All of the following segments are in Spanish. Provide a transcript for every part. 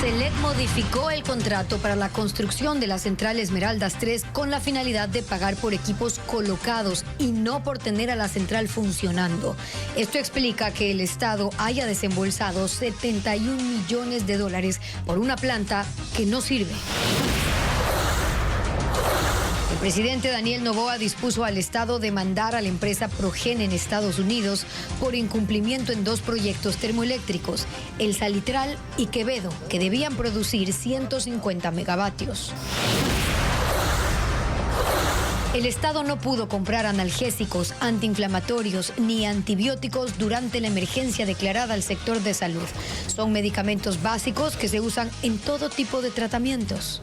Select modificó el contrato para la construcción de la central Esmeraldas 3 con la finalidad de pagar por equipos colocados y no por tener a la central funcionando. Esto explica que el Estado haya desembolsado 71 millones de dólares por una planta que no sirve. El presidente Daniel Noboa dispuso al Estado demandar a la empresa Progen en Estados Unidos por incumplimiento en 2 proyectos termoeléctricos, el Salitral y Quevedo, que debían producir 150 megavatios. El Estado no pudo comprar analgésicos, antiinflamatorios ni antibióticos durante la emergencia declarada al sector de salud. Son medicamentos básicos que se usan en todo tipo de tratamientos.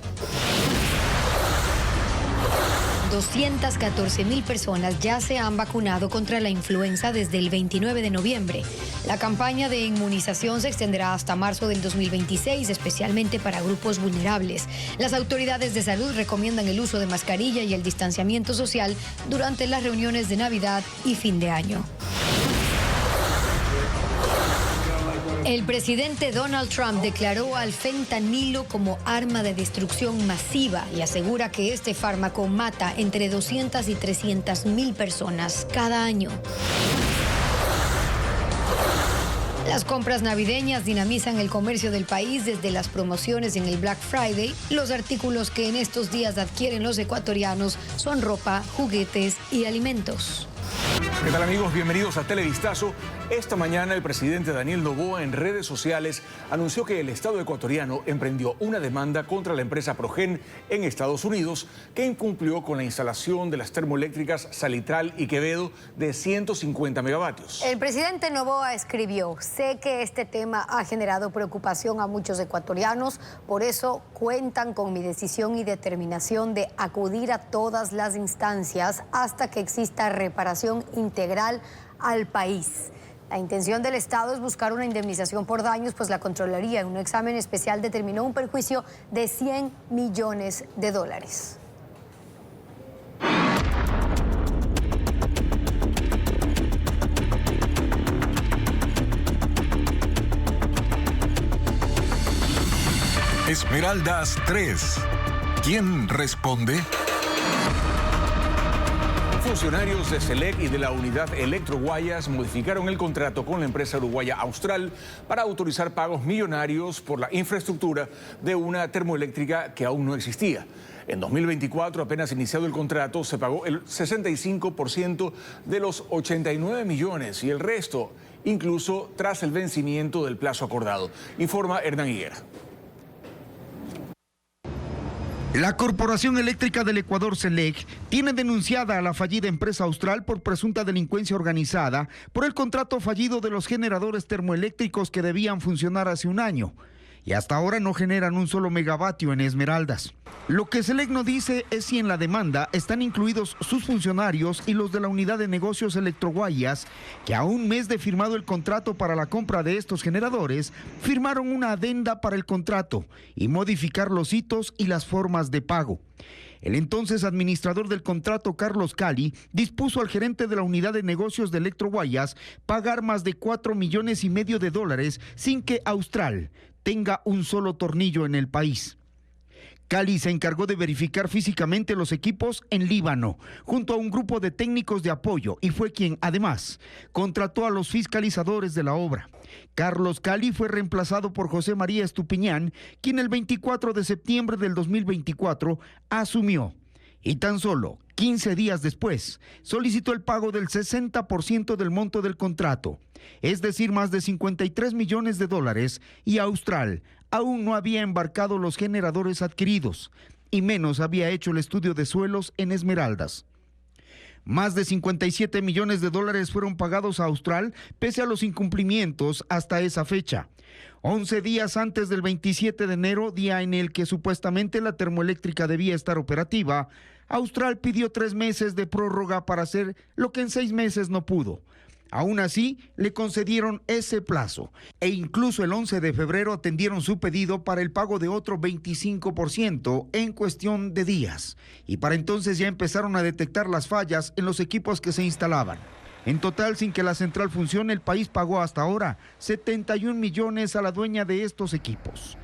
214,000 personas ya se han vacunado contra la influenza desde el 29 de noviembre. La campaña de inmunización se extenderá hasta marzo del 2026, especialmente para grupos vulnerables. Las autoridades de salud recomiendan el uso de mascarilla y el distanciamiento social durante las reuniones de Navidad y fin de año. El presidente Donald Trump declaró al fentanilo como arma de destrucción masiva y asegura que este fármaco mata entre 200 y 300,000 personas cada año. Las compras navideñas dinamizan el comercio del país desde las promociones en el Black Friday. Los artículos que en estos días adquieren los ecuatorianos son ropa, juguetes y alimentos. ¿Qué tal, amigos? Bienvenidos a Televistazo. Esta mañana el presidente Daniel Noboa en redes sociales anunció que el Estado ecuatoriano emprendió una demanda contra la empresa Progen en Estados Unidos que incumplió con la instalación de las termoeléctricas Salitral y Quevedo de 150 megavatios. El presidente Noboa escribió: sé que este tema ha generado preocupación a muchos ecuatorianos, por eso cuentan con mi decisión y determinación de acudir a todas las instancias hasta que exista reparación integral al país. La intención del Estado es buscar una indemnización por daños, pues la Contraloría en un examen especial determinó un perjuicio de 100 millones de dólares. Esmeraldas 3. ¿Quién responde? Funcionarios de Select y de la unidad Electroguayas modificaron el contrato con la empresa uruguaya Austral para autorizar pagos millonarios por la infraestructura de una termoeléctrica que aún no existía. En 2024, apenas iniciado el contrato, se pagó el 65% de los 89 millones y el resto, incluso tras el vencimiento del plazo acordado, informa Hernán Higuera. La Corporación Eléctrica del Ecuador, Select, tiene denunciada a la fallida empresa Austral por presunta delincuencia organizada por el contrato fallido de los generadores termoeléctricos que debían funcionar hace un año y hasta ahora no generan un solo megavatio en Esmeraldas. Lo que Select no dice es si en la demanda están incluidos sus funcionarios y los de la unidad de negocios Electroguayas, que a un mes de firmado el contrato para la compra de estos generadores, firmaron una adenda para el contrato y modificar los hitos y las formas de pago. El entonces administrador del contrato, Carlos Cali, dispuso al gerente de la unidad de negocios de Electroguayas pagar más de 4,5 millones de dólares sin que Austral tenga un solo tornillo en el país. Cali se encargó de verificar físicamente los equipos en Líbano, junto a un grupo de técnicos de apoyo, y fue quien, además, contrató a los fiscalizadores de la obra. Carlos Cali fue reemplazado por José María Estupiñán, quien el 24 de septiembre del 2024 asumió, y tan solo 15 días después solicitó el pago del 60% del monto del contrato, es decir, más de 53 millones de dólares, y Austral aún no había embarcado los generadores adquiridos, y menos había hecho el estudio de suelos en Esmeraldas. Más de 57 millones de dólares fueron pagados a Austral pese a los incumplimientos hasta esa fecha. 11 días antes del 27 de enero, día en el que supuestamente la termoeléctrica debía estar operativa, Austral pidió 3 meses de prórroga para hacer lo que en 6 meses no pudo. Aún así, le concedieron ese plazo e incluso el 11 de febrero atendieron su pedido para el pago de otro 25% en cuestión de días. Y para entonces ya empezaron a detectar las fallas en los equipos que se instalaban. En total, sin que la central funcione, el país pagó hasta ahora 71 millones a la dueña de estos equipos.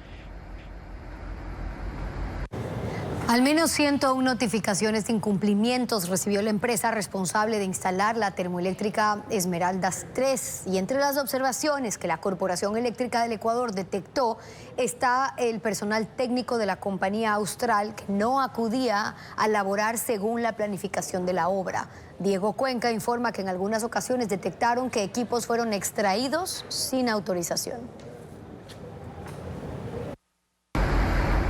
Al menos 101 notificaciones de incumplimientos recibió la empresa responsable de instalar la termoeléctrica Esmeraldas 3. Y entre las observaciones que la Corporación Eléctrica del Ecuador detectó está el personal técnico de la compañía austral que no acudía a laborar según la planificación de la obra. Diego Cuenca informa que en algunas ocasiones detectaron que equipos fueron extraídos sin autorización.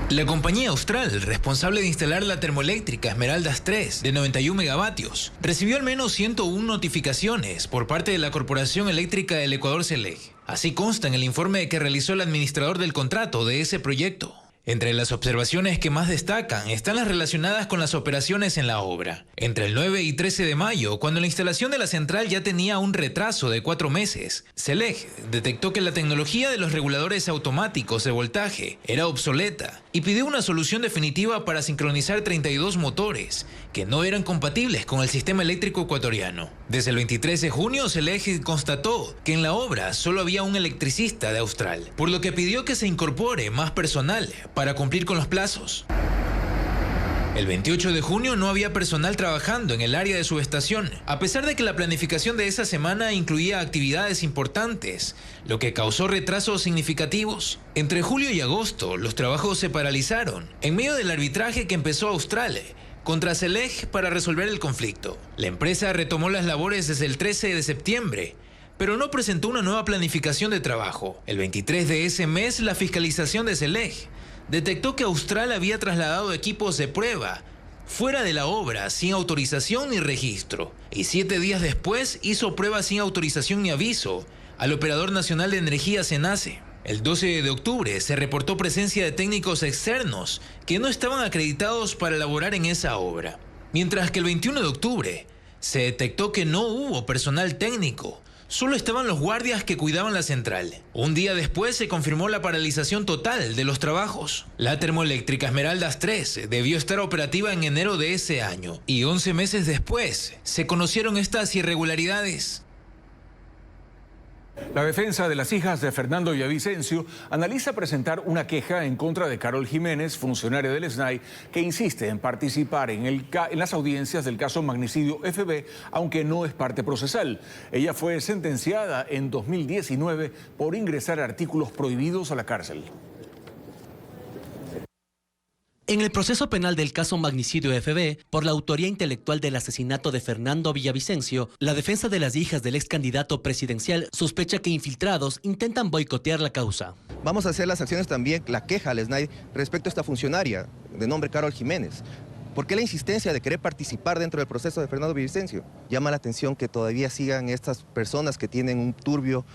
La compañía austral, responsable de instalar la termoeléctrica Esmeraldas 3, de 91 megavatios, recibió al menos 101 notificaciones por parte de la Corporación Eléctrica del Ecuador SELEC. Así consta en el informe que realizó el administrador del contrato de ese proyecto. Entre las observaciones que más destacan están las relacionadas con las operaciones en la obra. Entre el 9 y 13 de mayo, cuando la instalación de la central ya tenía un retraso de 4 meses, SELEC detectó que la tecnología de los reguladores automáticos de voltaje era obsoleta y pidió una solución definitiva para sincronizar 32 motores que no eran compatibles con el sistema eléctrico ecuatoriano. Desde el 23 de junio, SELEC constató que en la obra solo había un electricista de Austral, por lo que pidió que se incorpore más personal para cumplir con los plazos. El 28 de junio no había personal trabajando en el área de subestación, a pesar de que la planificación de esa semana incluía actividades importantes, lo que causó retrasos significativos. Entre julio y agosto, los trabajos se paralizaron, en medio del arbitraje que empezó Austral contra SELEC para resolver el conflicto. La empresa retomó las labores desde el 13 de septiembre, pero no presentó una nueva planificación de trabajo. El 23 de ese mes, la fiscalización de SELEC detectó que Austral había trasladado equipos de prueba fuera de la obra sin autorización ni registro, y 7 días después hizo pruebas sin autorización ni aviso al Operador Nacional de Energía SENACE. El 12 de octubre se reportó presencia de técnicos externos que no estaban acreditados para laborar en esa obra, mientras que el 21 de octubre se detectó que no hubo personal técnico. Solo estaban los guardias que cuidaban la central. Un día después se confirmó la paralización total de los trabajos. La termoeléctrica Esmeraldas 3 debió estar operativa en enero de ese año y 11 meses después se conocieron estas irregularidades. La defensa de las hijas de Fernando Villavicencio analiza presentar una queja en contra de Carol Jiménez, funcionaria del SNAI, que insiste en participar en las audiencias del caso Magnicidio FB, aunque no es parte procesal. Ella fue sentenciada en 2019 por ingresar artículos prohibidos a la cárcel. En el proceso penal del caso Magnicidio FB, por la autoría intelectual del asesinato de Fernando Villavicencio, la defensa de las hijas del ex candidato presidencial sospecha que infiltrados intentan boicotear la causa. Vamos a hacer las acciones también, la queja al SNAI respecto a esta funcionaria de nombre Carol Jiménez. ¿Por qué la insistencia de querer participar dentro del proceso de Fernando Villavicencio? Llama la atención que todavía sigan estas personas que tienen un turbio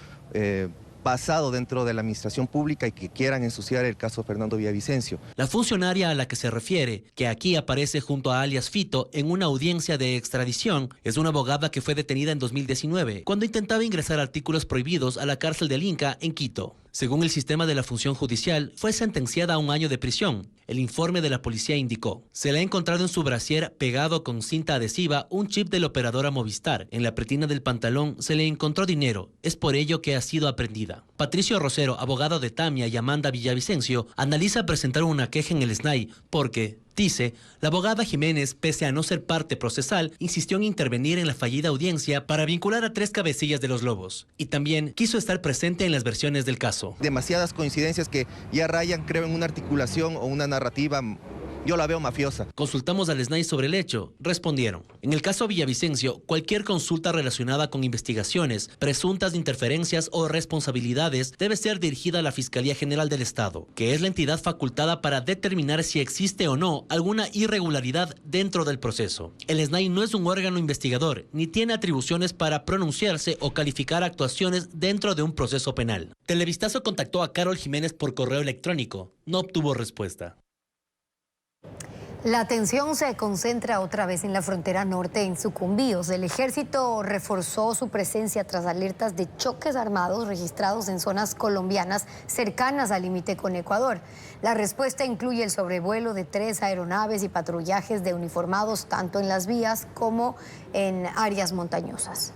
pasado dentro de la administración pública y que quieran ensuciar el caso Fernando Villavicencio. La funcionaria a la que se refiere, que aquí aparece junto a alias Fito en una audiencia de extradición, es una abogada que fue detenida en 2019, cuando intentaba ingresar artículos prohibidos a la cárcel del Inca en Quito. Según el sistema de la función judicial, fue sentenciada a 1 año de prisión. El informe de la policía indicó: se le ha encontrado en su brasier pegado con cinta adhesiva un chip de la operadora Movistar. En la pretina del pantalón se le encontró dinero. Es por ello que ha sido aprehendida. Patricio Rosero, abogado de Tamia y Amanda Villavicencio, analiza presentar una queja en el SNAI porque, dice, la abogada Jiménez, pese a no ser parte procesal, insistió en intervenir en la fallida audiencia para vincular a 3 cabecillas de los Lobos. Y también quiso estar presente en las versiones del caso. Demasiadas coincidencias que ya rayan, creo, en una articulación o una narrativa, yo la veo mafiosa. Consultamos al SNAI sobre el hecho. Respondieron: en el caso Villavicencio, cualquier consulta relacionada con investigaciones, presuntas de interferencias o responsabilidades debe ser dirigida a la Fiscalía General del Estado, que es la entidad facultada para determinar si existe o no alguna irregularidad dentro del proceso. El SNAI no es un órgano investigador, ni tiene atribuciones para pronunciarse o calificar actuaciones dentro de un proceso penal. Televistazo contactó a Carol Jiménez por correo electrónico. No obtuvo respuesta. La atención se concentra otra vez en la frontera norte, en Sucumbíos. El ejército reforzó su presencia tras alertas de choques armados registrados en zonas colombianas cercanas al límite con Ecuador. La respuesta incluye el sobrevuelo de 3 aeronaves y patrullajes de uniformados tanto en las vías como en áreas montañosas.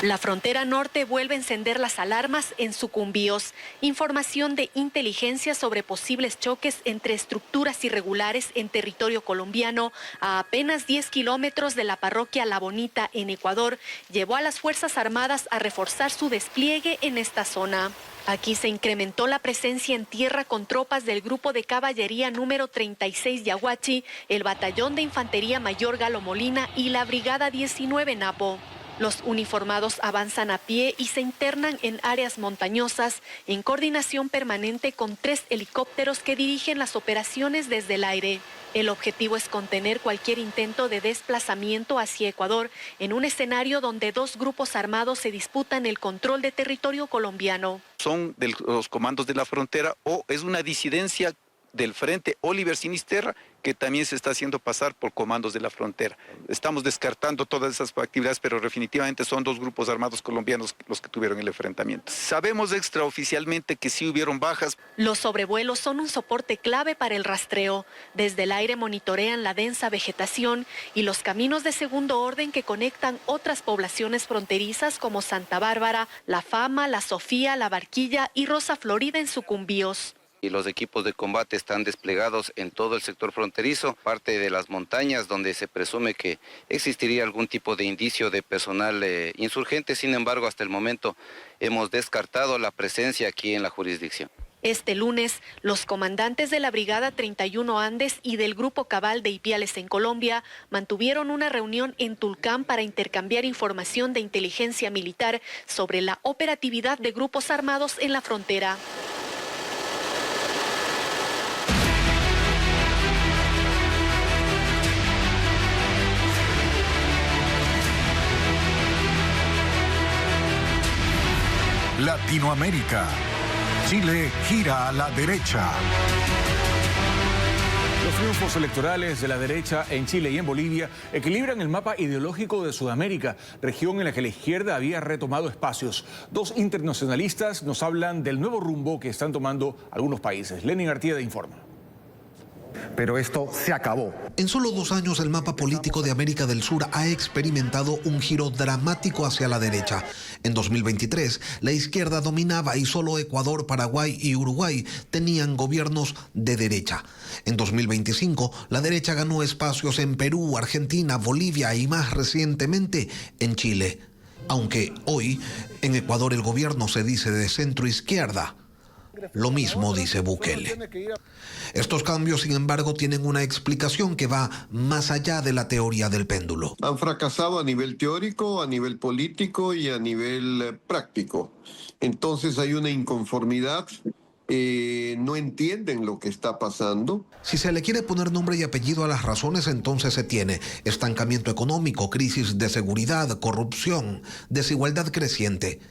La frontera norte vuelve a encender las alarmas en Sucumbíos. Información de inteligencia sobre posibles choques entre estructuras irregulares en territorio colombiano a apenas 10 kilómetros de la parroquia La Bonita en Ecuador llevó a las Fuerzas Armadas a reforzar su despliegue en esta zona. Aquí se incrementó la presencia en tierra con tropas del Grupo de Caballería número 36 Yaguachi, el Batallón de Infantería Mayor Galo Molina y la Brigada 19 Napo. Los uniformados avanzan a pie y se internan en áreas montañosas en coordinación permanente con 3 helicópteros que dirigen las operaciones desde el aire. El objetivo es contener cualquier intento de desplazamiento hacia Ecuador en un escenario donde 2 grupos armados se disputan el control de territorio colombiano. Son de los comandos de la frontera o es una disidencia del Frente Oliver Sinisterra que también se está haciendo pasar por comandos de la frontera. Estamos descartando todas esas actividades, pero definitivamente son 2 grupos armados colombianos los que tuvieron el enfrentamiento. Sabemos extraoficialmente que sí hubieron bajas. Los sobrevuelos son un soporte clave para el rastreo. Desde el aire monitorean la densa vegetación y los caminos de segundo orden que conectan otras poblaciones fronterizas como Santa Bárbara, La Fama, La Sofía, La Barquilla y Rosa Florida en Sucumbíos. Y los equipos de combate están desplegados en todo el sector fronterizo, parte de las montañas donde se presume que existiría algún tipo de indicio de personal insurgente. Sin embargo, hasta el momento hemos descartado la presencia aquí en la jurisdicción. Este lunes, los comandantes de la Brigada 31 Andes y del Grupo Cabal de Ipiales en Colombia mantuvieron una reunión en Tulcán para intercambiar información de inteligencia militar sobre la operatividad de grupos armados en la frontera. Latinoamérica. Chile gira a la derecha. Los triunfos electorales de la derecha en Chile y en Bolivia equilibran el mapa ideológico de Sudamérica, región en la que la izquierda había retomado espacios. 2 internacionalistas nos hablan del nuevo rumbo que están tomando algunos países. Lenin Artieda informa. Pero esto se acabó. En solo 2 años el mapa político de América del Sur ha experimentado un giro dramático hacia la derecha. En 2023, la izquierda dominaba y solo Ecuador, Paraguay y Uruguay tenían gobiernos de derecha. En 2025, la derecha ganó espacios en Perú, Argentina, Bolivia y más recientemente en Chile. Aunque hoy, en Ecuador el gobierno se dice de centro izquierda. Lo mismo dice Bukele. Estos cambios, sin embargo, tienen una explicación que va más allá de la teoría del péndulo. Han fracasado a nivel teórico, a nivel político y a nivel práctico. Entonces hay una inconformidad, no entienden lo que está pasando. Si se le quiere poner nombre y apellido a las razones, entonces se tiene estancamiento económico, crisis de seguridad, corrupción, desigualdad creciente.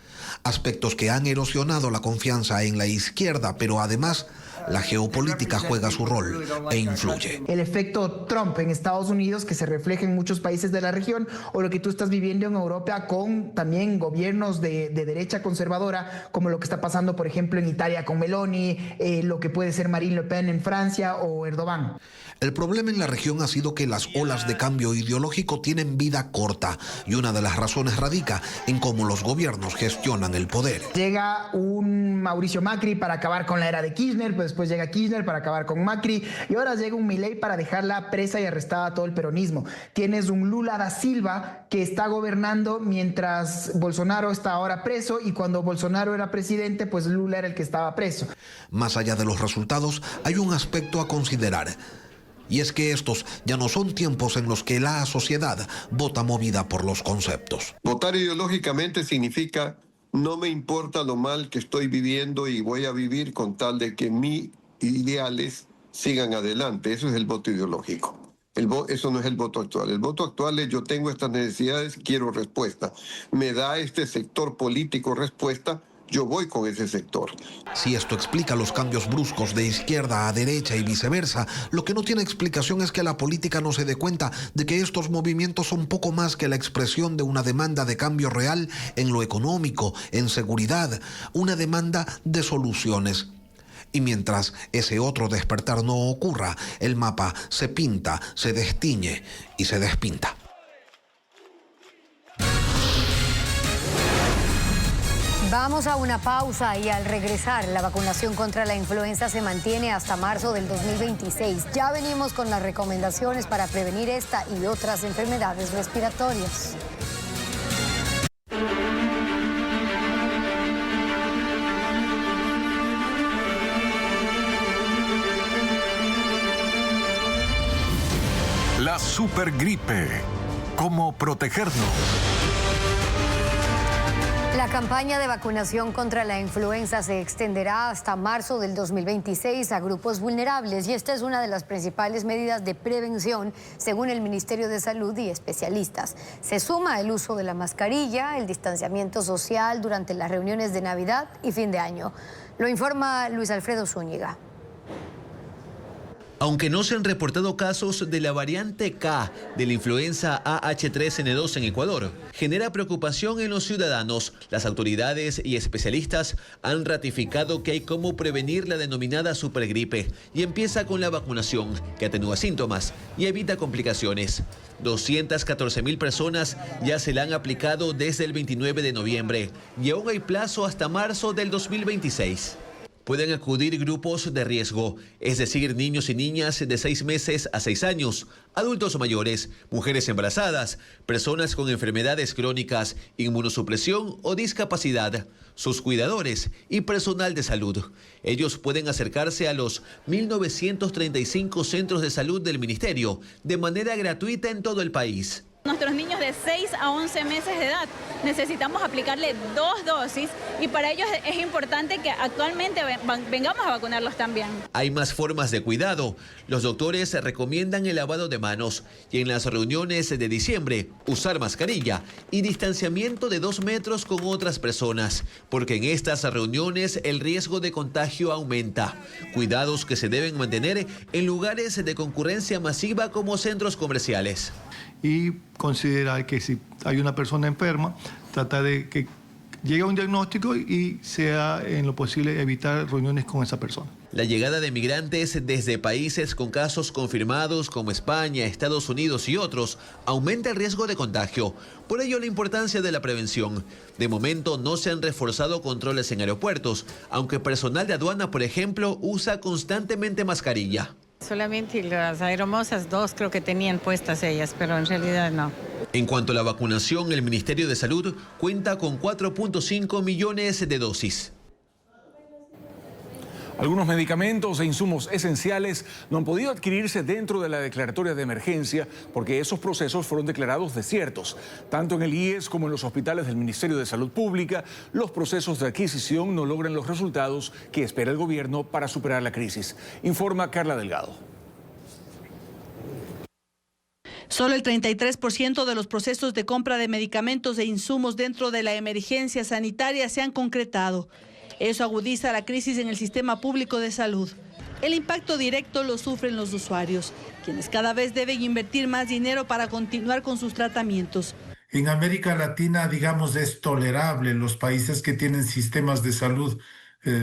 Aspectos que han erosionado la confianza en la izquierda, pero además la geopolítica juega su rol e influye. El efecto Trump en Estados Unidos, que se refleja en muchos países de la región, o lo que tú estás viviendo en Europa con también gobiernos de derecha conservadora, como lo que está pasando, por ejemplo, en Italia con Meloni, lo que puede ser Marine Le Pen en Francia o Erdogan. El problema en la región ha sido que las olas de cambio ideológico tienen vida corta y una de las razones radica en cómo los gobiernos gestionan el poder. Llega un Mauricio Macri para acabar con la era de Kirchner, pues después llega Kirchner para acabar con Macri y ahora llega un Milei para dejarla presa y arrestada a todo el peronismo. Tienes un Lula da Silva que está gobernando mientras Bolsonaro está ahora preso y cuando Bolsonaro era presidente, pues Lula era el que estaba preso. Más allá de los resultados, hay un aspecto a considerar. Y es que estos ya no son tiempos en los que la sociedad vota movida por los conceptos. Votar ideológicamente significa no me importa lo mal que estoy viviendo y voy a vivir con tal de que mis ideales sigan adelante. Eso es el voto ideológico. Eso no es el voto actual. El voto actual es yo tengo estas necesidades, quiero respuesta. Me da este sector político respuesta. Yo voy con ese sector. Si esto explica los cambios bruscos de izquierda a derecha y viceversa, lo que no tiene explicación es que la política no se dé cuenta de que estos movimientos son poco más que la expresión de una demanda de cambio real en lo económico, en seguridad, una demanda de soluciones. Y mientras ese otro despertar no ocurra, el mapa se pinta, se destiñe y se despinta. Vamos a una pausa y al regresar, la vacunación contra la influenza se mantiene hasta marzo del 2026. Ya venimos con las recomendaciones para prevenir esta y otras enfermedades respiratorias. La supergripe. ¿Cómo protegernos? La campaña de vacunación contra la influenza se extenderá hasta marzo del 2026 a grupos vulnerables y esta es una de las principales medidas de prevención según el Ministerio de Salud y especialistas. Se suma el uso de la mascarilla, el distanciamiento social durante las reuniones de Navidad y fin de año. Lo informa Luis Alfredo Zúñiga. Aunque no se han reportado casos de la variante K de la influenza AH3N2 en Ecuador, genera preocupación en los ciudadanos. Las autoridades y especialistas han ratificado que hay cómo prevenir la denominada supergripe y empieza con la vacunación, que atenúa síntomas y evita complicaciones. 214.000 personas ya se la han aplicado desde el 29 de noviembre y aún hay plazo hasta marzo del 2026. Pueden acudir grupos de riesgo, es decir, niños y niñas de 6 meses a 6 años, adultos mayores, mujeres embarazadas, personas con enfermedades crónicas, inmunosupresión o discapacidad, sus cuidadores y personal de salud. Ellos pueden acercarse a los 1.935 centros de salud del Ministerio de manera gratuita en todo el país. Nuestros niños de 6 a 11 meses de edad necesitamos aplicarle 2 dosis y para ellos es importante que actualmente vengamos a vacunarlos también. Hay más formas de cuidado. Los doctores recomiendan el lavado de manos y en las reuniones de diciembre usar mascarilla y distanciamiento de 2 metros con otras personas, porque en estas reuniones el riesgo de contagio aumenta. Cuidados que se deben mantener en lugares de concurrencia masiva como centros comerciales. Y considerar que si hay una persona enferma, tratar de que llegue a un diagnóstico y sea en lo posible evitar reuniones con esa persona. La llegada de migrantes desde países con casos confirmados como España, Estados Unidos y otros aumenta el riesgo de contagio. Por ello la importancia de la prevención. De momento no se han reforzado controles en aeropuertos, aunque personal de aduana, por ejemplo, usa constantemente mascarilla. Solamente las aeromosas 2 creo que tenían puestas ellas, pero en realidad no. En cuanto a la vacunación, el Ministerio de Salud cuenta con 4.5 millones de dosis. Algunos medicamentos e insumos esenciales no han podido adquirirse dentro de la declaratoria de emergencia porque esos procesos fueron declarados desiertos. Tanto en el IES como en los hospitales del Ministerio de Salud Pública, los procesos de adquisición no logran los resultados que espera el gobierno para superar la crisis. Informa Carla Delgado. Solo el 33% de los procesos de compra de medicamentos e insumos dentro de la emergencia sanitaria se han concretado. Eso agudiza la crisis en el sistema público de salud. El impacto directo lo sufren los usuarios, quienes cada vez deben invertir más dinero para continuar con sus tratamientos. En América Latina, digamos, es tolerable. Los países que tienen sistemas de salud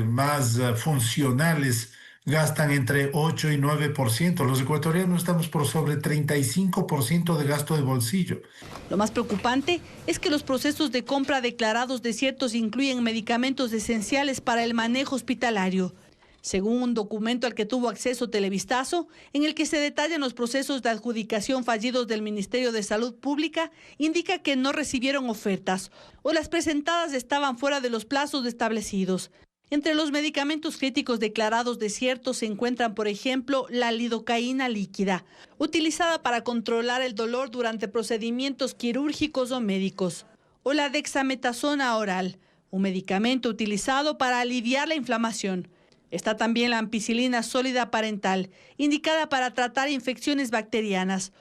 más funcionales gastan entre 8 y 9%. Los ecuatorianos estamos por sobre 35% de gasto de bolsillo. Lo más preocupante es que los procesos de compra declarados desiertos incluyen medicamentos esenciales para el manejo hospitalario. Según un documento al que tuvo acceso Televistazo, en el que se detallan los procesos de adjudicación fallidos del Ministerio de Salud Pública, indica que no recibieron ofertas o las presentadas estaban fuera de los plazos establecidos. Entre los medicamentos críticos declarados desiertos se encuentran, por ejemplo, la lidocaína líquida, utilizada para controlar el dolor durante procedimientos quirúrgicos o médicos, o la dexametasona oral, un medicamento utilizado para aliviar la inflamación. Está también la ampicilina sólida parental, indicada para tratar infecciones bacterianas,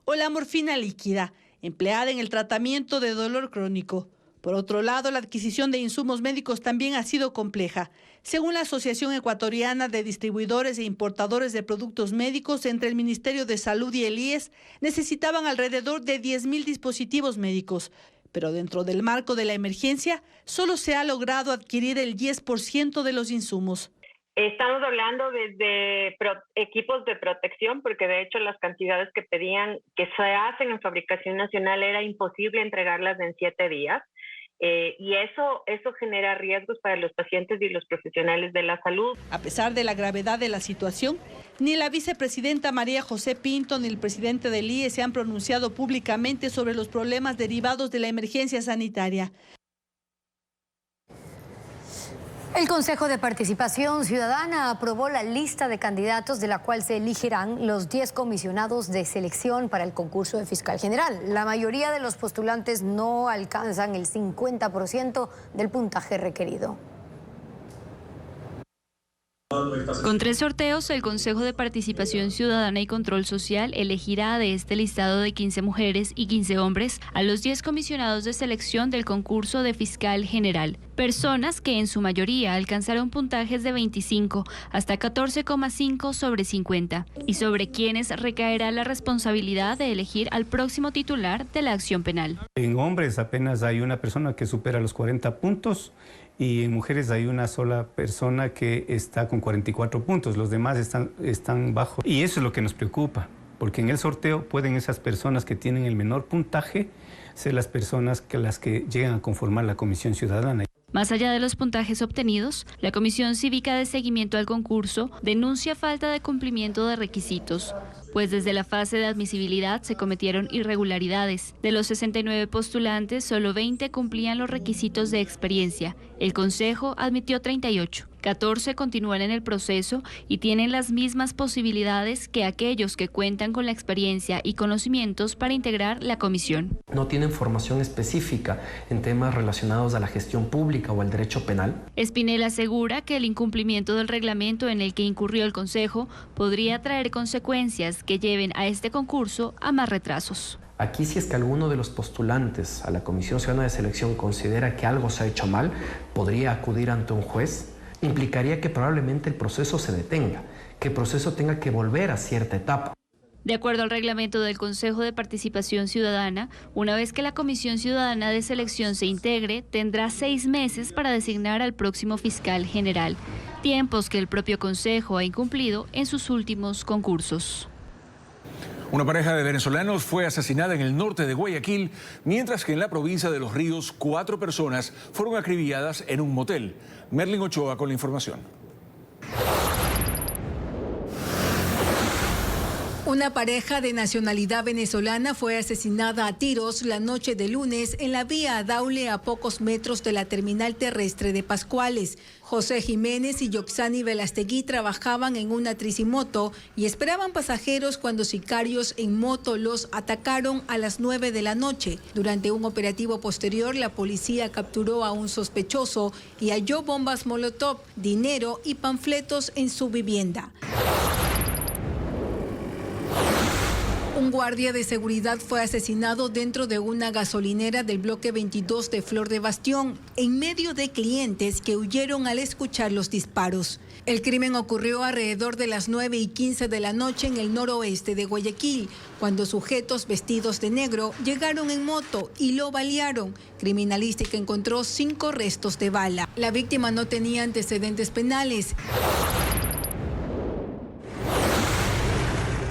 o la morfina líquida, empleada en el tratamiento de dolor crónico. Por otro lado, la adquisición de insumos médicos también ha sido compleja. Según la Asociación Ecuatoriana de Distribuidores e Importadores de Productos Médicos, entre el Ministerio de Salud y el IES, necesitaban alrededor de 10.000 dispositivos médicos. Pero dentro del marco de la emergencia, solo se ha logrado adquirir el 10% de los insumos. Estamos hablando desde equipos de protección, porque de hecho las cantidades que pedían, que se hacen en fabricación nacional, era imposible entregarlas en 7 días. y eso genera riesgos para los pacientes y los profesionales de la salud. A pesar de la gravedad de la situación, ni la vicepresidenta María José Pinto ni el presidente del IE se han pronunciado públicamente sobre los problemas derivados de la emergencia sanitaria. El Consejo de Participación Ciudadana aprobó la lista de candidatos de la cual se elegirán los 10 comisionados de selección para el concurso de fiscal general. La mayoría de los postulantes no alcanzan el 50% del puntaje requerido. Con 3 sorteos, el Consejo de Participación Ciudadana y Control Social elegirá de este listado de 15 mujeres y 15 hombres a los 10 comisionados de selección del concurso de fiscal general. Personas que en su mayoría alcanzaron puntajes de 25 hasta 14,5 sobre 50 y sobre quienes recaerá la responsabilidad de elegir al próximo titular de la acción penal. En hombres apenas hay una persona que supera los 40 puntos. Y en mujeres hay una sola persona que está con 44 puntos, los demás están bajo. Y eso es lo que nos preocupa, porque en el sorteo pueden esas personas que tienen el menor puntaje ser las personas que llegan a conformar la Comisión Ciudadana. Más allá de los puntajes obtenidos, la Comisión Cívica de Seguimiento al Concurso denuncia falta de cumplimiento de requisitos, pues desde la fase de admisibilidad se cometieron irregularidades. De los 69 postulantes, solo 20 cumplían los requisitos de experiencia. El Consejo admitió 38. 14 continúan en el proceso y tienen las mismas posibilidades que aquellos que cuentan con la experiencia y conocimientos para integrar la comisión. No tienen formación específica en temas relacionados a la gestión pública o al derecho penal. Espinel asegura que el incumplimiento del reglamento en el que incurrió el Consejo podría traer consecuencias que lleven a este concurso a más retrasos. Aquí, si es que alguno de los postulantes a la Comisión Ciudadana de Selección considera que algo se ha hecho mal, podría acudir ante un juez. Implicaría que probablemente el proceso se detenga, que el proceso tenga que volver a cierta etapa. De acuerdo al reglamento del Consejo de Participación Ciudadana, una vez que la Comisión Ciudadana de Selección se integre, tendrá 6 meses para designar al próximo fiscal general, tiempos que el propio Consejo ha incumplido en sus últimos concursos. Una pareja de venezolanos fue asesinada en el norte de Guayaquil, mientras que en la provincia de Los Ríos 4 personas fueron acribilladas en un motel. Merlin Ochoa con la información. Una pareja de nacionalidad venezolana fue asesinada a tiros la noche de lunes en la vía Daule, a pocos metros de la terminal terrestre de Pascuales. José Jiménez y Yoxani Velastegui trabajaban en una tricimoto y esperaban pasajeros cuando sicarios en moto los atacaron a las 9 de la noche. Durante un operativo posterior, la policía capturó a un sospechoso y halló bombas molotov, dinero y panfletos en su vivienda. Un guardia de seguridad fue asesinado dentro de una gasolinera del bloque 22 de Flor de Bastión, en medio de clientes que huyeron al escuchar los disparos. El crimen ocurrió alrededor de las 9:15 de la noche en el noroeste de Guayaquil, cuando sujetos vestidos de negro llegaron en moto y lo balearon. Criminalística encontró 5 restos de bala. La víctima no tenía antecedentes penales.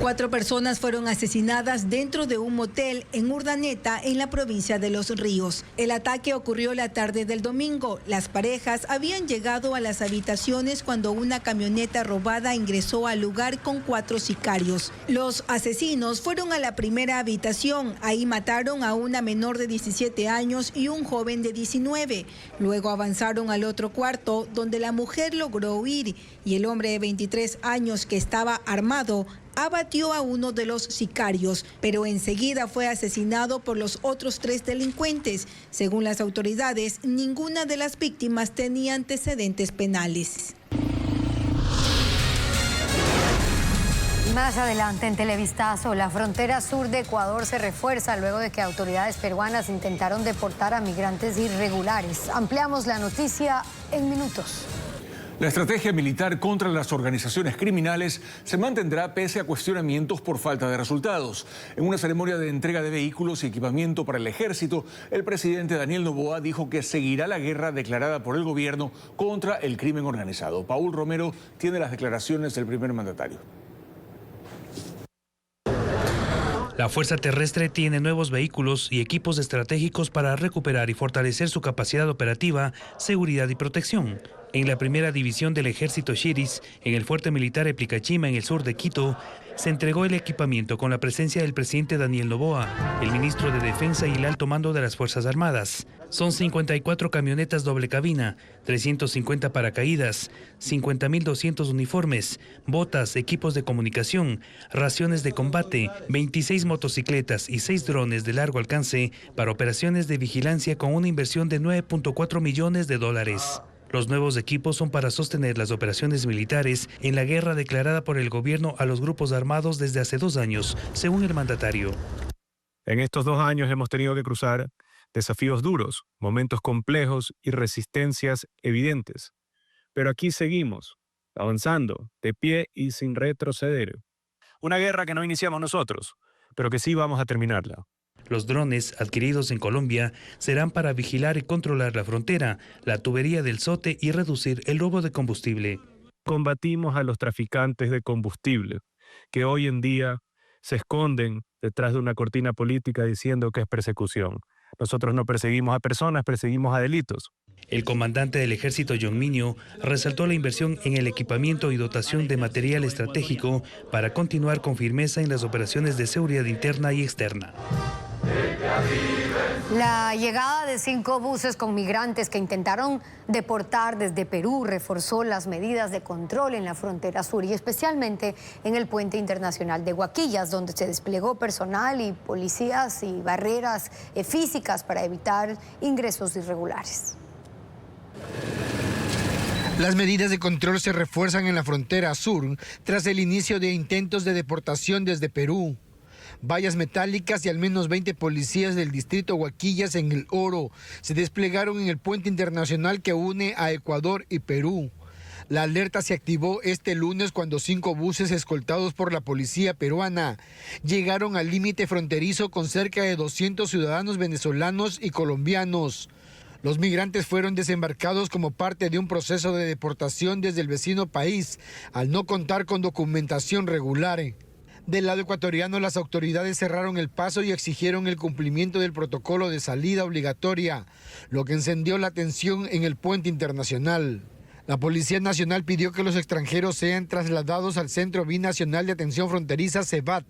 4 personas fueron asesinadas dentro de un motel en Urdaneta, en la provincia de Los Ríos. El ataque ocurrió la tarde del domingo. Las parejas habían llegado a las habitaciones cuando una camioneta robada ingresó al lugar con 4 sicarios. Los asesinos fueron a la primera habitación. Ahí mataron a una menor de 17 años y un joven de 19. Luego avanzaron al otro cuarto, donde la mujer logró huir y el hombre de 23 años, que estaba armado, abatió a uno de los sicarios, pero enseguida fue asesinado por los otros 3 delincuentes. Según las autoridades, ninguna de las víctimas tenía antecedentes penales. Más adelante en Televistazo, la frontera sur de Ecuador se refuerza luego de que autoridades peruanas intentaron deportar a migrantes irregulares. Ampliamos la noticia en minutos. La estrategia militar contra las organizaciones criminales se mantendrá pese a cuestionamientos por falta de resultados. En una ceremonia de entrega de vehículos y equipamiento para el ejército, el presidente Daniel Noboa dijo que seguirá la guerra declarada por el gobierno contra el crimen organizado. Paul Romero tiene las declaraciones del primer mandatario. La Fuerza Terrestre tiene nuevos vehículos y equipos estratégicos para recuperar y fortalecer su capacidad operativa, seguridad y protección. En la primera división del ejército Xiris, en el fuerte militar Eplicachima, en el sur de Quito, se entregó el equipamiento con la presencia del presidente Daniel Noboa, el ministro de Defensa y el alto mando de las Fuerzas Armadas. Son 54 camionetas doble cabina, 350 paracaídas, 50.200 uniformes, botas, equipos de comunicación, raciones de combate, 26 motocicletas y 6 drones de largo alcance para operaciones de vigilancia con una inversión de $9.4 millones. Los nuevos equipos son para sostener las operaciones militares en la guerra declarada por el gobierno a los grupos armados desde hace 2 años, según el mandatario. En estos 2 años hemos tenido que cruzar desafíos duros, momentos complejos y resistencias evidentes. Pero aquí seguimos, avanzando, de pie y sin retroceder. Una guerra que no iniciamos nosotros, pero que sí vamos a terminarla. Los drones adquiridos en Colombia serán para vigilar y controlar la frontera, la tubería del Sote y reducir el robo de combustible. Combatimos a los traficantes de combustible, que hoy en día se esconden detrás de una cortina política diciendo que es persecución. Nosotros no perseguimos a personas, perseguimos a delitos. El comandante del ejército, John Minio, resaltó la inversión en el equipamiento y dotación de material estratégico para continuar con firmeza en las operaciones de seguridad interna y externa. La llegada de 5 buses con migrantes que intentaron deportar desde Perú reforzó las medidas de control en la frontera sur y especialmente en el puente internacional de Huaquillas, donde se desplegó personal y policías y barreras físicas para evitar ingresos irregulares. Las medidas de control se refuerzan en la frontera sur tras el inicio de intentos de deportación desde Perú. Vallas metálicas y al menos 20 policías del distrito Huaquillas en El Oro se desplegaron en el puente internacional que une a Ecuador y Perú. La alerta se activó este lunes cuando 5 buses escoltados por la policía peruana llegaron al límite fronterizo con cerca de 200 ciudadanos venezolanos y colombianos. Los migrantes fueron desembarcados como parte de un proceso de deportación desde el vecino país al no contar con documentación regular. Del lado ecuatoriano, las autoridades cerraron el paso y exigieron el cumplimiento del protocolo de salida obligatoria, lo que encendió la tensión en el puente internacional. La Policía Nacional pidió que los extranjeros sean trasladados al Centro Binacional de Atención Fronteriza, CEBAT,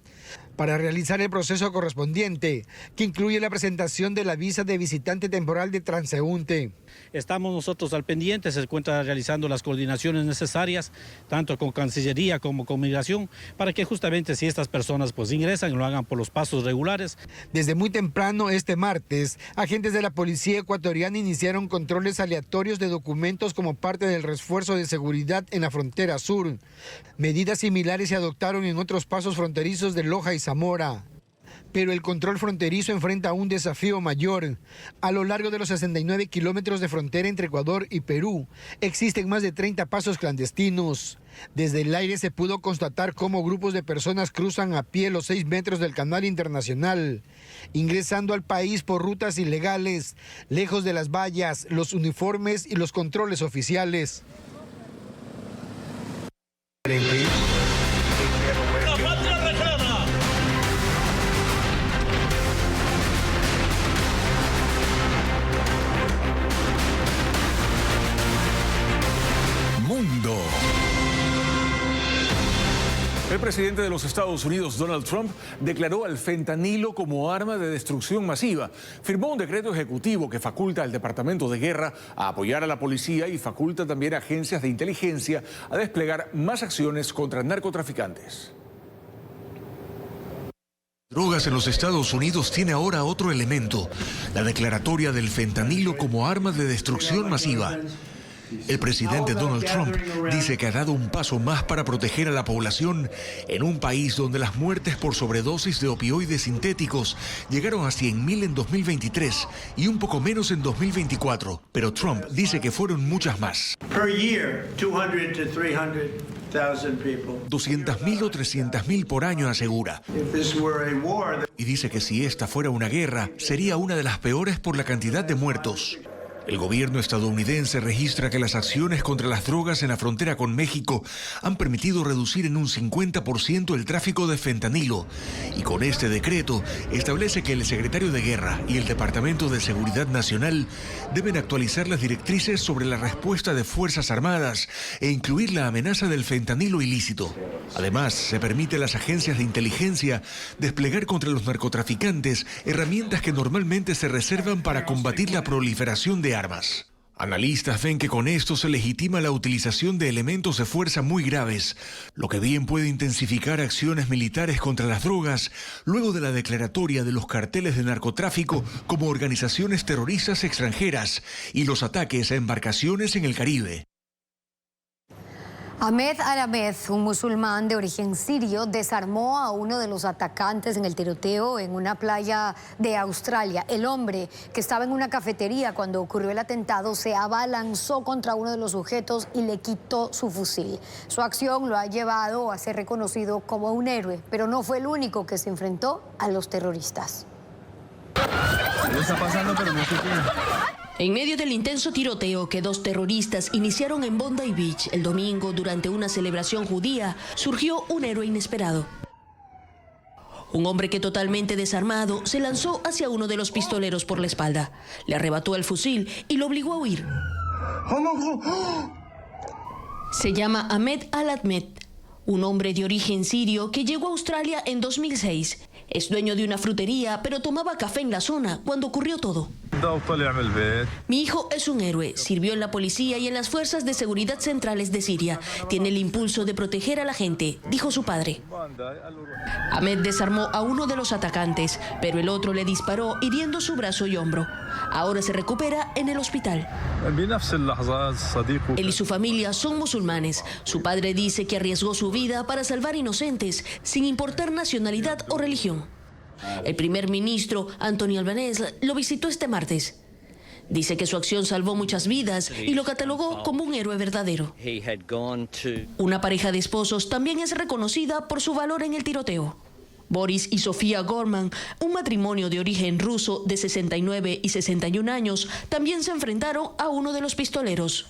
para realizar el proceso correspondiente, que incluye la presentación de la visa de visitante temporal de transeúnte. Estamos nosotros al pendiente, se encuentra realizando las coordinaciones necesarias, tanto con Cancillería como con Migración, para que justamente si estas personas pues ingresan, lo hagan por los pasos regulares. Desde muy temprano este martes, agentes de la Policía Ecuatoriana iniciaron controles aleatorios de documentos como parte del refuerzo de seguridad en la frontera sur. Medidas similares se adoptaron en otros pasos fronterizos de Loja y Zamora. Pero el control fronterizo enfrenta un desafío mayor. A lo largo de los 69 kilómetros de frontera entre Ecuador y Perú, existen más de 30 pasos clandestinos. Desde el aire se pudo constatar cómo grupos de personas cruzan a pie los 6 metros del canal internacional, ingresando al país por rutas ilegales, lejos de las vallas, los uniformes y los controles oficiales. Mundo. El presidente de los Estados Unidos, Donald Trump, declaró al fentanilo como arma de destrucción masiva. Firmó un decreto ejecutivo que faculta al Departamento de Guerra a apoyar a la policía y faculta también a agencias de inteligencia a desplegar más acciones contra narcotraficantes. Drogas en los Estados Unidos tiene ahora otro elemento, la declaratoria del fentanilo como arma de destrucción masiva. El presidente Donald Trump dice que ha dado un paso más para proteger a la población en un país donde las muertes por sobredosis de opioides sintéticos llegaron a 100.000 en 2023 y un poco menos en 2024. Pero Trump dice que fueron muchas más. 200.000 o 300.000 por año, asegura. Y dice que si esta fuera una guerra, sería una de las peores por la cantidad de muertos. El gobierno estadounidense registra que las acciones contra las drogas en la frontera con México han permitido reducir en un 50% el tráfico de fentanilo. Y con este decreto establece que el secretario de Guerra y el Departamento de Seguridad Nacional deben actualizar las directrices sobre la respuesta de Fuerzas Armadas e incluir la amenaza del fentanilo ilícito. Además, se permite a las agencias de inteligencia desplegar contra los narcotraficantes herramientas que normalmente se reservan para combatir la proliferación de armas. Analistas ven que con esto se legitima la utilización de elementos de fuerza muy graves, lo que bien puede intensificar acciones militares contra las drogas luego de la declaratoria de los carteles de narcotráfico como organizaciones terroristas extranjeras y los ataques a embarcaciones en el Caribe. Ahmed Al-Ahmed, un musulmán de origen sirio, desarmó a uno de los atacantes en el tiroteo en una playa de Australia. El hombre, que estaba en una cafetería cuando ocurrió el atentado, se abalanzó contra uno de los sujetos y le quitó su fusil. Su acción lo ha llevado a ser reconocido como un héroe, pero no fue el único que se enfrentó a los terroristas. Algo está pasando, pero no sé qué. En medio del intenso tiroteo que dos terroristas iniciaron en Bondi Beach el domingo durante una celebración judía, surgió un héroe inesperado. Un hombre que totalmente desarmado se lanzó hacia uno de los pistoleros por la espalda, le arrebató el fusil y lo obligó a huir. Se llama Ahmed Al-Ahmed, un hombre de origen sirio que llegó a Australia en 2006. Es dueño de una frutería, pero tomaba café en la zona cuando ocurrió todo. Mi hijo es un héroe, sirvió en la policía y en las fuerzas de seguridad centrales de Siria. Tiene el impulso de proteger a la gente, dijo su padre. Ahmed desarmó a uno de los atacantes, pero el otro le disparó hiriendo su brazo y hombro. Ahora se recupera en el hospital. Él y su familia son musulmanes. Su padre dice que arriesgó su vida para salvar inocentes, sin importar nacionalidad o religión. El primer ministro, Anthony Albanese, lo visitó este martes. Dice que su acción salvó muchas vidas y lo catalogó como un héroe verdadero. Una pareja de esposos también es reconocida por su valor en el tiroteo. Boris y Sofía Gorman, un matrimonio de origen ruso de 69 y 61 años, también se enfrentaron a uno de los pistoleros.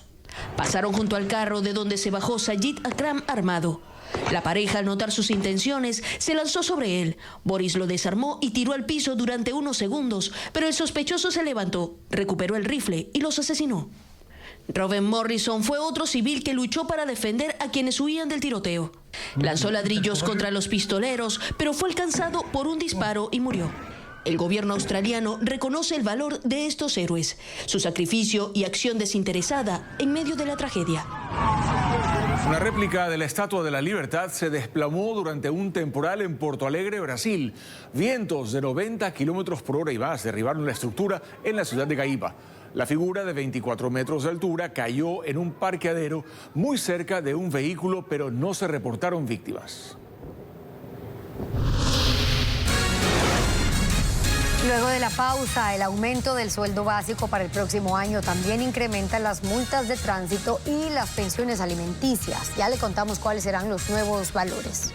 Pasaron junto al carro de donde se bajó Sajid Akram armado. La pareja, al notar sus intenciones, se lanzó sobre él. Boris lo desarmó y tiró al piso durante unos segundos, pero el sospechoso se levantó, recuperó el rifle y los asesinó. Robin Morrison fue otro civil que luchó para defender a quienes huían del tiroteo. Lanzó ladrillos contra los pistoleros, pero fue alcanzado por un disparo y murió. El gobierno australiano reconoce el valor de estos héroes, su sacrificio y acción desinteresada en medio de la tragedia. Una réplica de la Estatua de la Libertad se desplomó durante un temporal en Porto Alegre, Brasil. Vientos de 90 kilómetros por hora y más derribaron la estructura en la ciudad de Gaíba. La figura de 24 metros de altura cayó en un parqueadero muy cerca de un vehículo, pero no se reportaron víctimas. Luego de la pausa, el aumento del sueldo básico para el próximo año también incrementa las multas de tránsito y las pensiones alimenticias. Ya le contamos cuáles serán los nuevos valores.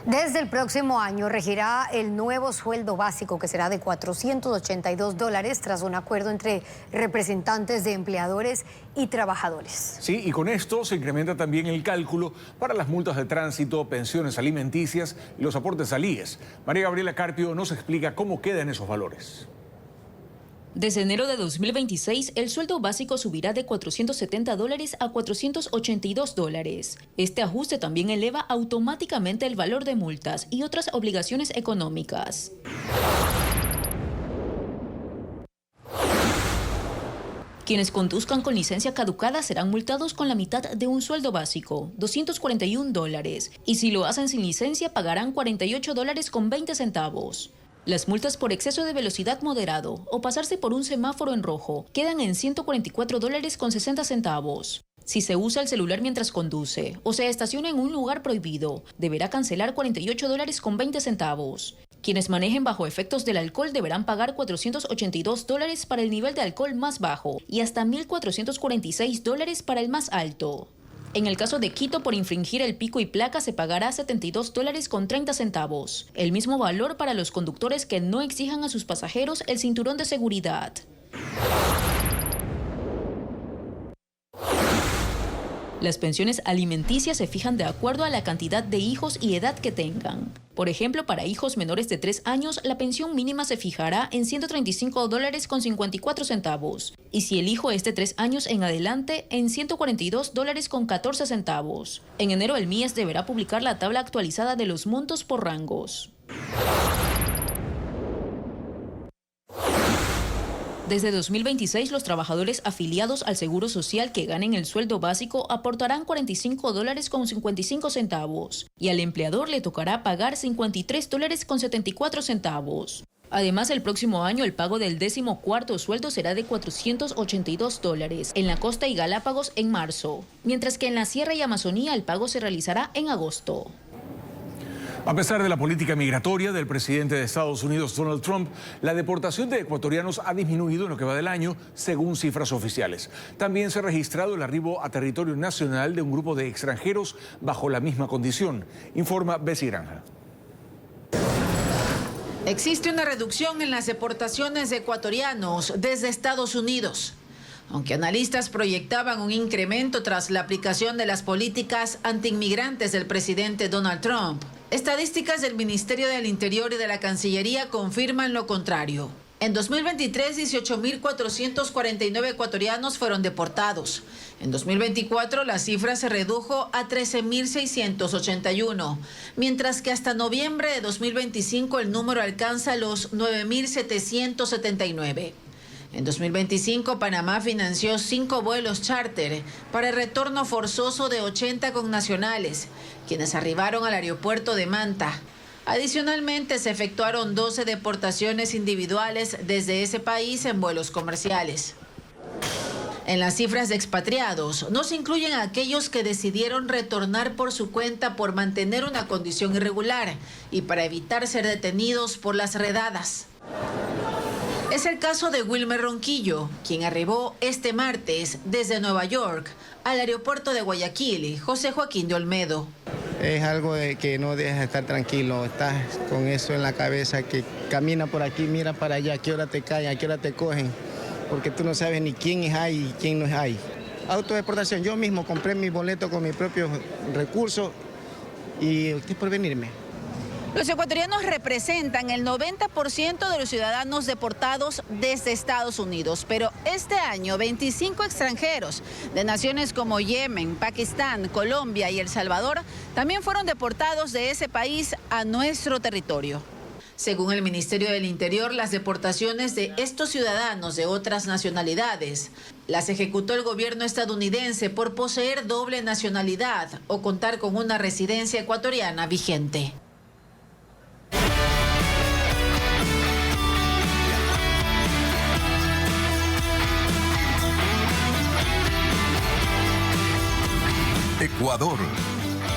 Desde el próximo año regirá el nuevo sueldo básico, que será de $482 tras un acuerdo entre representantes de empleadores y trabajadores. Sí, y con esto se incrementa también el cálculo para las multas de tránsito, pensiones alimenticias y los aportes al IES. María Gabriela Carpio nos explica cómo quedan esos valores. Desde enero de 2026, el sueldo básico subirá de $470 a $482. Este ajuste también eleva automáticamente el valor de multas y otras obligaciones económicas. Quienes conduzcan con licencia caducada serán multados con la mitad de un sueldo básico, $241, y si lo hacen sin licencia pagarán $48.20. Las multas por exceso de velocidad moderado o pasarse por un semáforo en rojo quedan en $144.60. Si se usa el celular mientras conduce o se estaciona en un lugar prohibido, deberá cancelar $48.20. Quienes manejen bajo efectos del alcohol deberán pagar $482 para el nivel de alcohol más bajo y hasta $1.446 para el más alto. En el caso de Quito, por infringir el pico y placa se pagará $72.30. El mismo valor para los conductores que no exijan a sus pasajeros el cinturón de seguridad. Las pensiones alimenticias se fijan de acuerdo a la cantidad de hijos y edad que tengan. Por ejemplo, para hijos menores de 3 años, la pensión mínima se fijará en $135.54. Y si el hijo es de 3 años en adelante, en $142.14. En enero, el MIES deberá publicar la tabla actualizada de los montos por rangos. Desde 2026, los trabajadores afiliados al Seguro Social que ganen el sueldo básico aportarán $45.55 y al empleador le tocará pagar $53.74. Además, el próximo año el pago del 14º sueldo será de $482 en la costa y Galápagos en marzo, mientras que en la Sierra y Amazonía el pago se realizará en agosto. A pesar de la política migratoria del presidente de Estados Unidos, Donald Trump, la deportación de ecuatorianos ha disminuido en lo que va del año, según cifras oficiales. También se ha registrado el arribo a territorio nacional de un grupo de extranjeros bajo la misma condición, informa Bessie Granja. Existe una reducción en las deportaciones de ecuatorianos desde Estados Unidos. Aunque analistas proyectaban un incremento tras la aplicación de las políticas antiinmigrantes del presidente Donald Trump, estadísticas del Ministerio del Interior y de la Cancillería confirman lo contrario. En 2023, 18.449 ecuatorianos fueron deportados. En 2024, la cifra se redujo a 13.681, mientras que hasta noviembre de 2025 el número alcanza los 9.779. En 2025, Panamá financió 5 vuelos charter para el retorno forzoso de 80 connacionales, quienes arribaron al aeropuerto de Manta. Adicionalmente, se efectuaron 12 deportaciones individuales desde ese país en vuelos comerciales. En las cifras de expatriados no se incluyen a aquellos que decidieron retornar por su cuenta por mantener una condición irregular y para evitar ser detenidos por las redadas. Es el caso de Wilmer Ronquillo, quien arribó este martes desde Nueva York al aeropuerto de Guayaquil, José Joaquín de Olmedo. Es algo de que no deja de estar tranquilo, estás con eso en la cabeza, que camina por aquí, mira para allá, a qué hora te caen, a qué hora te cogen, porque tú no sabes ni quién es ahí y quién no es ahí. Autodeportación, yo mismo compré mi boleto con mis propios recursos y usted por venirme. Los ecuatorianos representan el 90% de los ciudadanos deportados desde Estados Unidos, pero este año 25 extranjeros de naciones como Yemen, Pakistán, Colombia y El Salvador también fueron deportados de ese país a nuestro territorio. Según el Ministerio del Interior, las deportaciones de estos ciudadanos de otras nacionalidades las ejecutó el gobierno estadounidense por poseer doble nacionalidad o contar con una residencia ecuatoriana vigente. Ecuador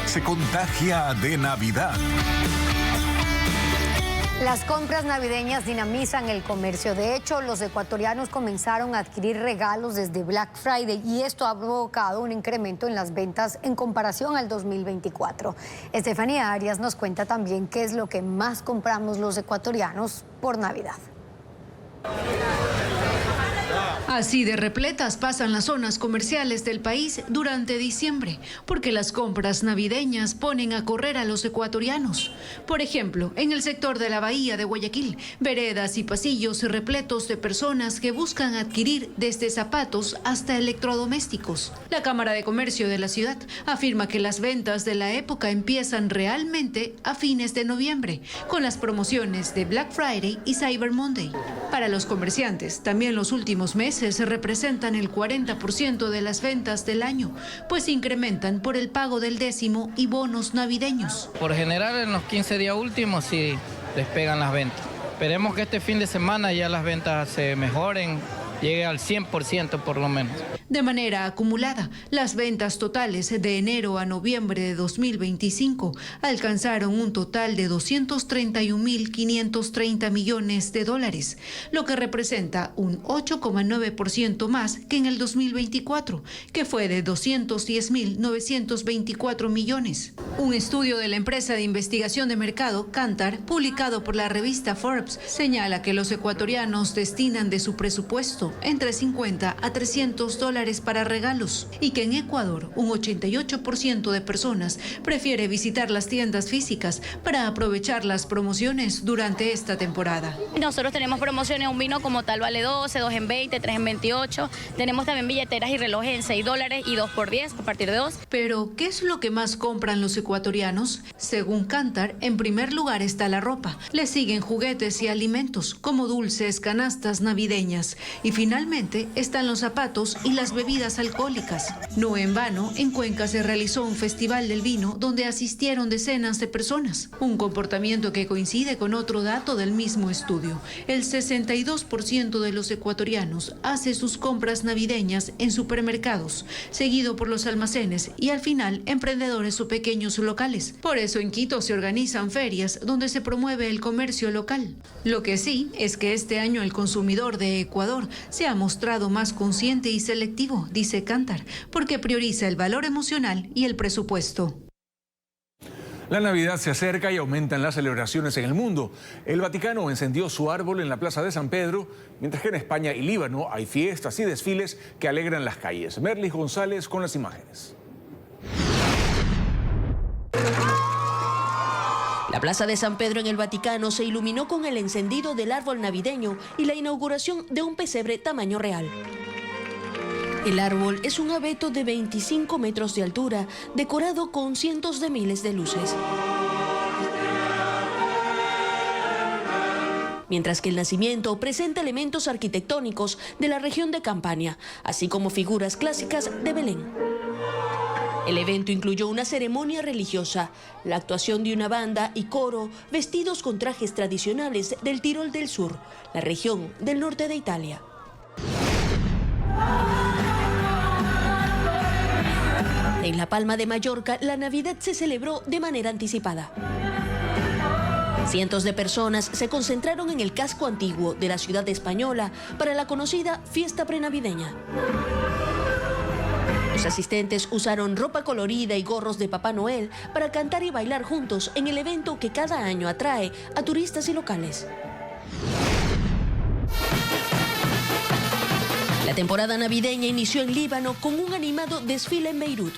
se contagia de Navidad. Las compras navideñas dinamizan el comercio. De hecho, los ecuatorianos comenzaron a adquirir regalos desde Black Friday y esto ha provocado un incremento en las ventas en comparación al 2024. Estefanía Arias nos cuenta también qué es lo que más compramos los ecuatorianos por Navidad. Así de repletas pasan las zonas comerciales del país durante diciembre, porque las compras navideñas ponen a correr a los ecuatorianos. Por ejemplo, en el sector de la Bahía de Guayaquil, veredas y pasillos repletos de personas que buscan adquirir desde zapatos hasta electrodomésticos. La Cámara de Comercio de la ciudad afirma que las ventas de la época empiezan realmente a fines de noviembre, con las promociones de Black Friday y Cyber Monday. Para los comerciantes, también los últimos meses representan el 40% de las ventas del año, pues incrementan por el pago del décimo y bonos navideños. Por general, en los 15 días últimos sí despegan las ventas. Esperemos que este fin de semana ya las ventas se mejoren, llegue al 100% por lo menos. De manera acumulada, las ventas totales de enero a noviembre de 2025 alcanzaron un total de $231.530 millones, lo que representa un 8,9% más que en el 2024, que fue de $210.924 millones. Un estudio de la empresa de investigación de mercado Kantar, publicado por la revista Forbes, señala que los ecuatorianos destinan de su presupuesto entre $50 a $300 $100 para regalos y que en Ecuador un 88% de personas prefiere visitar las tiendas físicas para aprovechar las promociones durante esta temporada. Nosotros tenemos promociones, un vino como tal vale 12, 2 en 20, 3 en 28. Tenemos también billeteras y relojes en $6 y 2 por 10 a partir de 2. Pero, ¿qué es lo que más compran los ecuatorianos? Según Kantar, en primer lugar está la ropa. Le siguen juguetes y alimentos, como dulces, canastas navideñas. Y finalmente están los zapatos y las bebidas alcohólicas. No en vano, en Cuenca se realizó un festival del vino donde asistieron decenas de personas. Un comportamiento que coincide con otro dato del mismo estudio. El 62% de los ecuatorianos hace sus compras navideñas en supermercados, seguido por los almacenes y al final emprendedores o pequeños locales. Por eso en Quito se organizan ferias donde se promueve el comercio local. Lo que sí es que este año el consumidor de Ecuador se ha mostrado más consciente y selectivo, dice Kantar, porque prioriza el valor emocional y el presupuesto. La Navidad se acerca y aumentan las celebraciones en el mundo. El Vaticano encendió su árbol en la Plaza de San Pedro, mientras que en España y Líbano hay fiestas y desfiles que alegran las calles. Merlis González con las imágenes. La Plaza de San Pedro en el Vaticano se iluminó con el encendido del árbol navideño y la inauguración de un pesebre tamaño real. El árbol es un abeto de 25 metros de altura, decorado con cientos de miles de luces. Mientras que el nacimiento presenta elementos arquitectónicos de la región de Campania, así como figuras clásicas de Belén. El evento incluyó una ceremonia religiosa, la actuación de una banda y coro vestidos con trajes tradicionales del Tirol del Sur, la región del norte de Italia. En La Palma de Mallorca, la Navidad se celebró de manera anticipada. Cientos de personas se concentraron en el casco antiguo de la ciudad española para la conocida fiesta prenavideña. Los asistentes usaron ropa colorida y gorros de Papá Noel para cantar y bailar juntos en el evento que cada año atrae a turistas y locales. La temporada navideña inició en Líbano con un animado desfile en Beirut.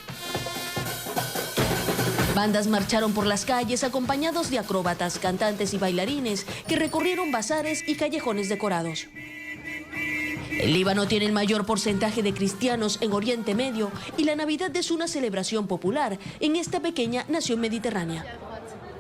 Bandas marcharon por las calles acompañados de acróbatas, cantantes y bailarines que recorrieron bazares y callejones decorados. El Líbano tiene el mayor porcentaje de cristianos en Oriente Medio y la Navidad es una celebración popular en esta pequeña nación mediterránea.